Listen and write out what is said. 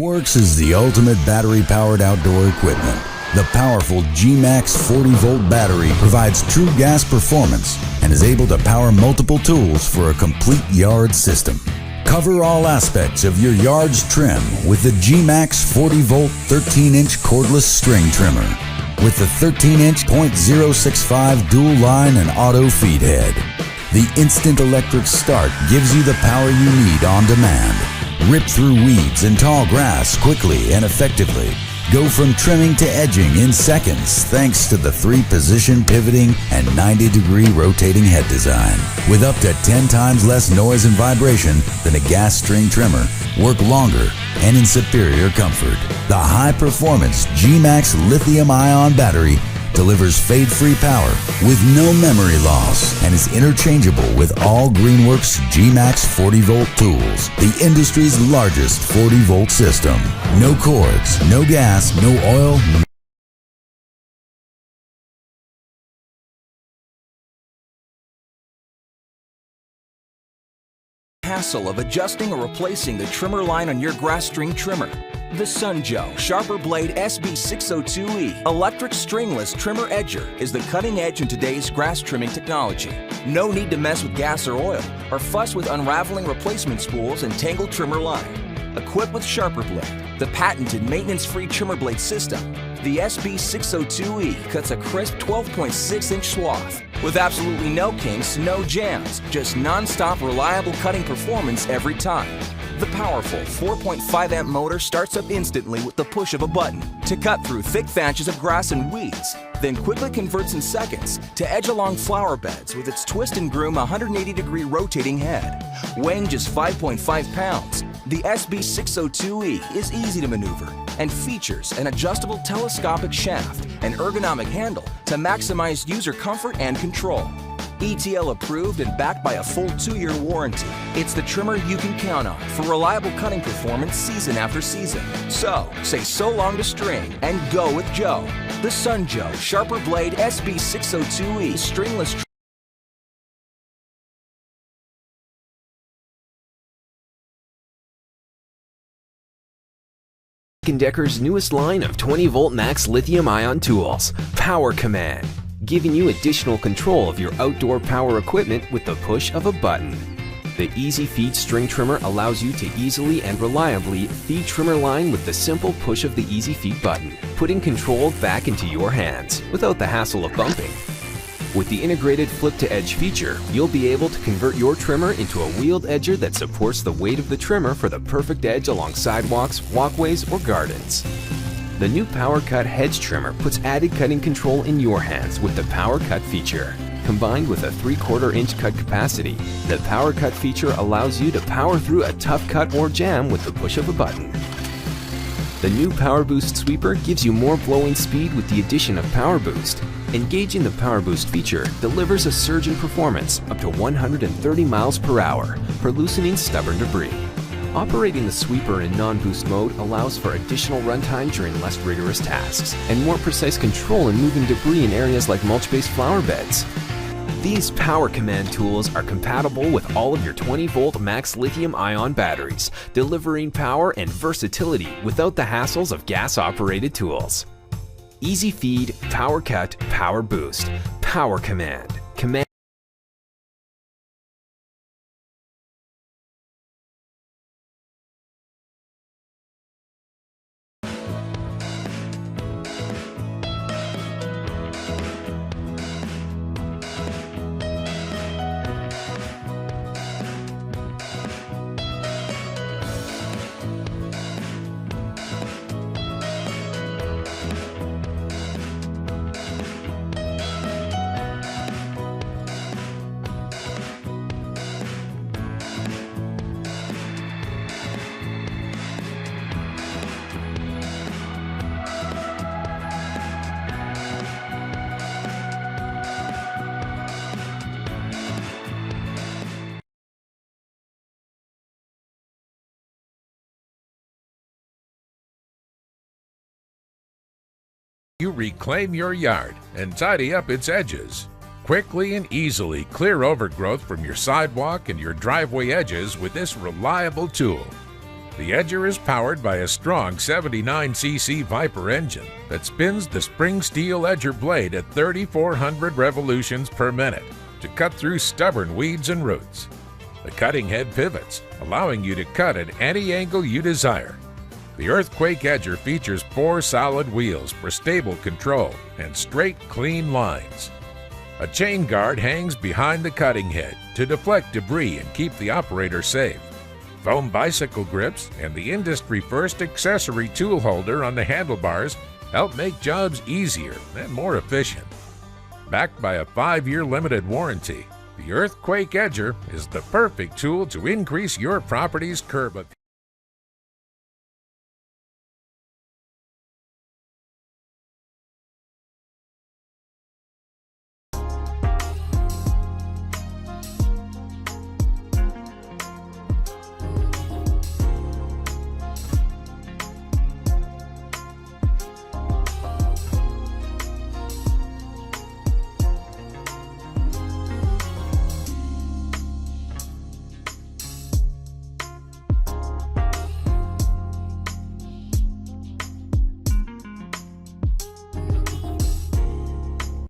WORX is the ultimate battery-powered outdoor equipment. The powerful G-Max 40-volt battery provides true gas performance and is able to power multiple tools for a complete yard system. Cover all aspects of your yard's trim with the G-Max 40-volt 13-inch cordless string trimmer with the 13-inch .065 dual line and auto feed head. The instant electric start gives you the power you need on demand. Rip through weeds and tall grass quickly and effectively. Go from trimming to edging in seconds thanks to the 3-position pivoting and 90-degree rotating head design. With up to 10 times less noise and vibration than a gas string trimmer, work longer and in superior comfort. The high-performance G-Max lithium-ion battery delivers fade-free power with no memory loss and is interchangeable with all Greenworks G-Max 40-volt tools, the industry's largest 40-volt system. No cords, no gas, no oil, hassle of adjusting or replacing the trimmer line on your grass string trimmer. The Sun Joe Sharper Blade SB602E electric stringless trimmer edger is the cutting edge in today's grass trimming technology. No need to mess with gas or oil, or fuss with unraveling replacement spools and tangled trimmer line. Equipped with Sharper Blade, the patented maintenance-free trimmer blade system, the SB602E cuts a crisp 12.6-inch swath with absolutely no kinks, no jams, just non-stop reliable cutting performance every time. The powerful 4.5 amp motor starts up instantly with the push of a button to cut through thick thatches of grass and weeds, then quickly converts in seconds to edge along flower beds with its twist and groom 180-degree rotating head. Weighing just 5.5 pounds, the SB602E is easy to maneuver and features an adjustable telescopic shaft and ergonomic handle to maximize user comfort and control. ETL approved and backed by a full 2-year warranty. It's the trimmer you can count on for reliable cutting performance season after season. So, say so long to string and go with Joe. The Sun Joe Sharper Blade SB602E stringless Decker's newest line of 20-volt max lithium-ion tools, Power Command, giving you additional control of your outdoor power equipment with the push of a button. The Easy Feed string trimmer allows you to easily and reliably feed trimmer line with the simple push of the Easy Feed button, putting control back into your hands without the hassle of bumping. With the integrated flip-to-edge feature, you'll be able to convert your trimmer into a wheeled edger that supports the weight of the trimmer for the perfect edge along sidewalks, walkways, or gardens. The new Power Cut hedge trimmer puts added cutting control in your hands with the Power Cut feature. Combined with a 3/4 inch cut capacity, the Power Cut feature allows you to power through a tough cut or jam with the push of a button. The new Power Boost sweeper gives you more blowing speed with the addition of Power Boost. Engaging the Power Boost feature delivers a surge in performance up to 130 miles per hour for loosening stubborn debris. Operating the sweeper in non-boost mode allows for additional runtime during less rigorous tasks and more precise control in moving debris in areas like mulch-based flower beds. These Power Command tools are compatible with all of your 20-volt max lithium-ion batteries, delivering power and versatility without the hassles of gas-operated tools. Easy Feed, Power Cut, Power Boost, Power Command. You reclaim your yard and tidy up its edges. Quickly and easily clear overgrowth from your sidewalk and your driveway edges with this reliable tool. The Edger is powered by a strong 79cc Viper engine that spins the spring steel Edger blade at 3,400 revolutions per minute to cut through stubborn weeds and roots. The cutting head pivots, allowing you to cut at any angle you desire. The Earthquake Edger features 4 solid wheels for stable control and straight, clean lines. A chain guard hangs behind the cutting head to deflect debris and keep the operator safe. Foam bicycle grips and the industry-first accessory tool holder on the handlebars help make jobs easier and more efficient. Backed by a 5-year limited warranty, the Earthquake Edger is the perfect tool to increase your property's curb appeal.